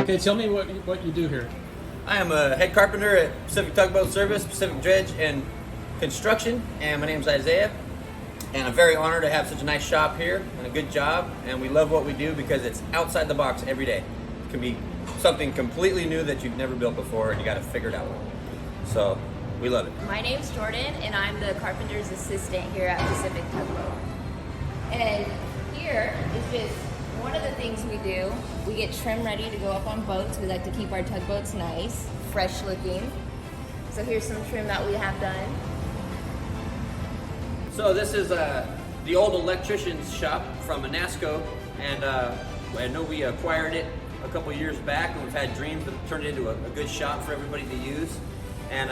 Okay, tell me what you do here. I am a head carpenter at Pacific Tugboat Service, Pacific Dredge and Construction, and my name is Isaiah. And I'm very honored to have such a nice shop here and a good job, and we love what we do because it's outside the box every day. It can be something completely new that you've never built before and you got to figure it out. So we love it. My name's Jordan, and I'm the carpenter's assistant here at Pacific Tugboat. And here is just one of the things we do. We get trim ready to go up on boats. We like to keep our tugboats nice, fresh looking. So here's some trim that we have done. So this is the old electrician's shop from Anasco, and I know we acquired it a couple years back, and we've had dreams to turn it into a good shop for everybody to use. And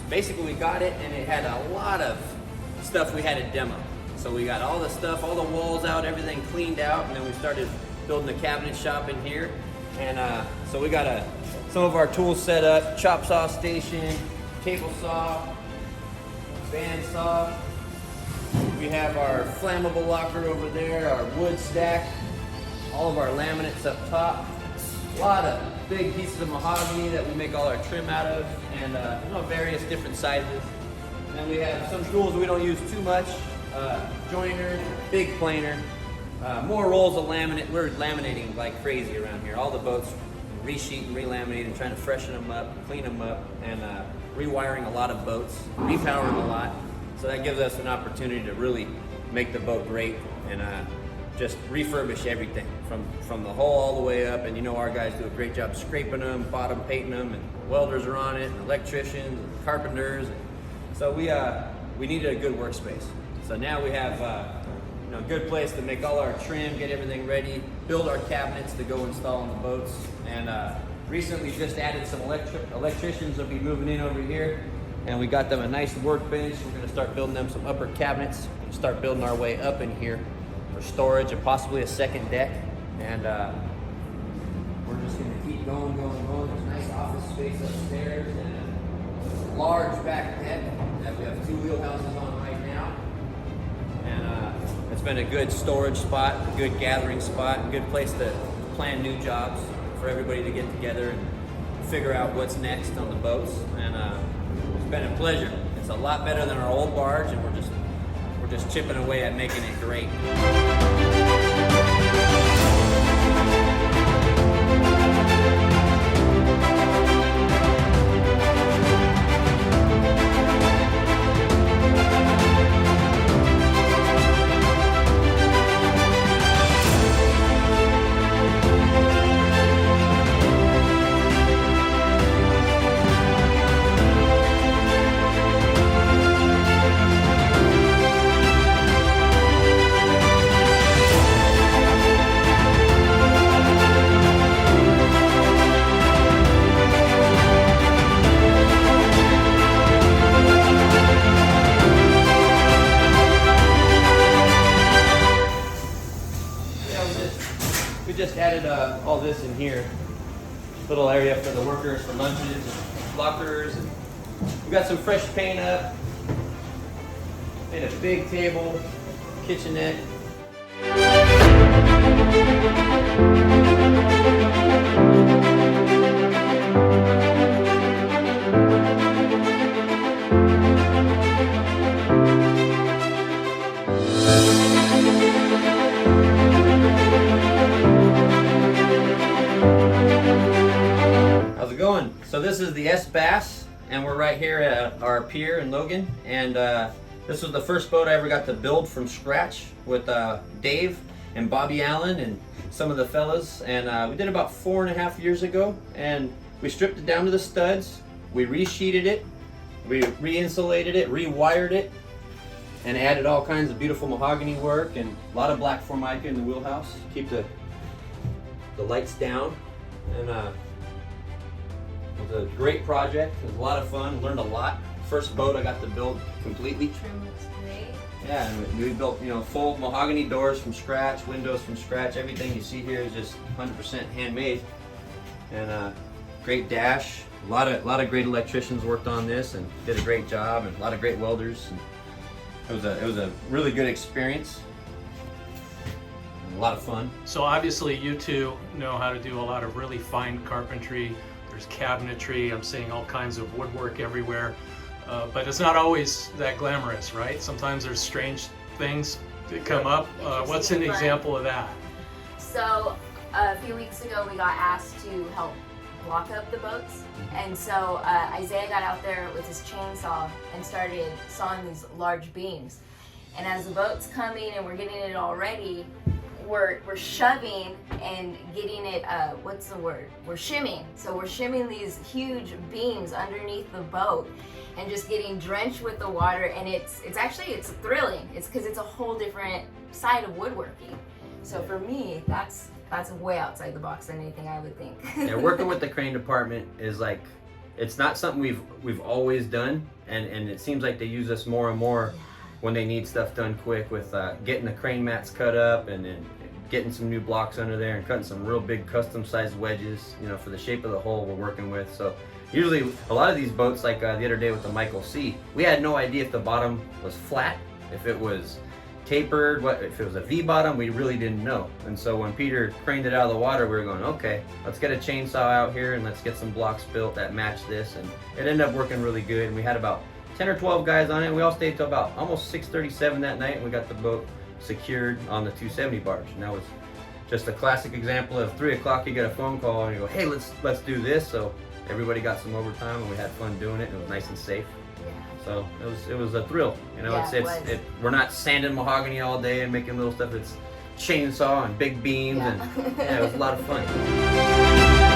basically we got it, and it had a lot of stuff we had to demo. So we got all the stuff, all the walls out, everything cleaned out, and then we started building the cabinet shop in here. And so we got some of our tools set up: chop saw station, table saw, band saw. We have our flammable locker over there, our wood stack, all of our laminates up top. A lot of big pieces of mahogany that we make all our trim out of, and various different sizes. And then we have some tools we don't use too much. Joiners, big planer, more rolls of laminate. We're laminating like crazy around here. All the boats resheet and relaminate and trying to freshen them up, clean them up, and rewiring a lot of boats, repowering a lot. So that gives us an opportunity to really make the boat great and just refurbish everything from the hull all the way up. And our guys do a great job scraping them, bottom painting them, and welders are on it, and electricians, and carpenters. So we needed a good workspace. So now we have a good place to make all our trim, get everything ready, build our cabinets to go install on the boats. And recently just added some electricians that'll be moving in over here. And we got them a nice workbench. We're going to start building them some upper cabinets, start building our way up in here for storage and possibly a second deck. And we're just going to keep going. There's a nice office space upstairs and a large back deck that we have 2 wheelhouses on right now. And it's been a good storage spot, a good gathering spot, a good place to plan new jobs for everybody to get together and figure out what's next on the boats. And it's been a pleasure. It's a lot better than our old barge, and we're just chipping away at making it great. Just added all this in here, little area for the workers for lunches and lockers, and we got some fresh paint up, made a big table, kitchenette. How's it going? So this is the S Bass, and we're right here at our pier in Logan, and this was the first boat I ever got to build from scratch with Dave and Bobby Allen and some of the fellas, and we did about 4.5 years ago, and we stripped it down to the studs, we resheeted it, we re-insulated it, rewired it, and added all kinds of beautiful mahogany work and a lot of black formica in the wheelhouse, keep the lights down. And it was a great project. It was a lot of fun, learned a lot. First boat I got to build completely. Trim looks great. Yeah, and we built full mahogany doors from scratch, windows from scratch. Everything you see here is just 100% handmade. And great dash. A lot of great electricians worked on this and did a great job, and a lot of great welders. And it was a really good experience. a lot of fun. So obviously you two know how to do a lot of really fine carpentry. There's cabinetry. I'm seeing all kinds of woodwork everywhere. But it's not always that glamorous, right? Sometimes there's strange things that come up. What's an example of that? So a few weeks ago we got asked to help block up the boats, and so Isaiah got out there with his chainsaw and started sawing these large beams. And as the boat's coming and we're getting it all ready, we're shoving and getting it, what's the word? We're shimming. So we're shimming these huge beams underneath the boat and just getting drenched with the water, and it's thrilling. It's because it's a whole different side of woodworking. So for me, that's way outside the box than anything I would think. Yeah, working with the crane department is like, it's not something we've always done, and it seems like they use us more and more when they need stuff done quick, with getting the crane mats cut up and then getting some new blocks under there and cutting some real big custom sized wedges, you know, for the shape of the hull we're working with. So usually a lot of these boats, like the other day with the Michael C, we had no idea if the bottom was flat, if it was tapered, if it was a V bottom, we really didn't know. And so when Peter craned it out of the water, we were going, okay, let's get a chainsaw out here and let's get some blocks built that match this. And it ended up working really good. And we had about 10 or 12 guys on it. We all stayed till about almost 6:37 that night, and we got the boat secured on the 270 barge. And that was just a classic example of 3 o'clock you get a phone call and you go, hey, let's do this. So everybody got some overtime and we had fun doing it, and it was nice and safe. So it was a thrill, you know. Yeah, we're not sanding mahogany all day and making little stuff. It's chainsaw and big beams, and yeah, it was a lot of fun.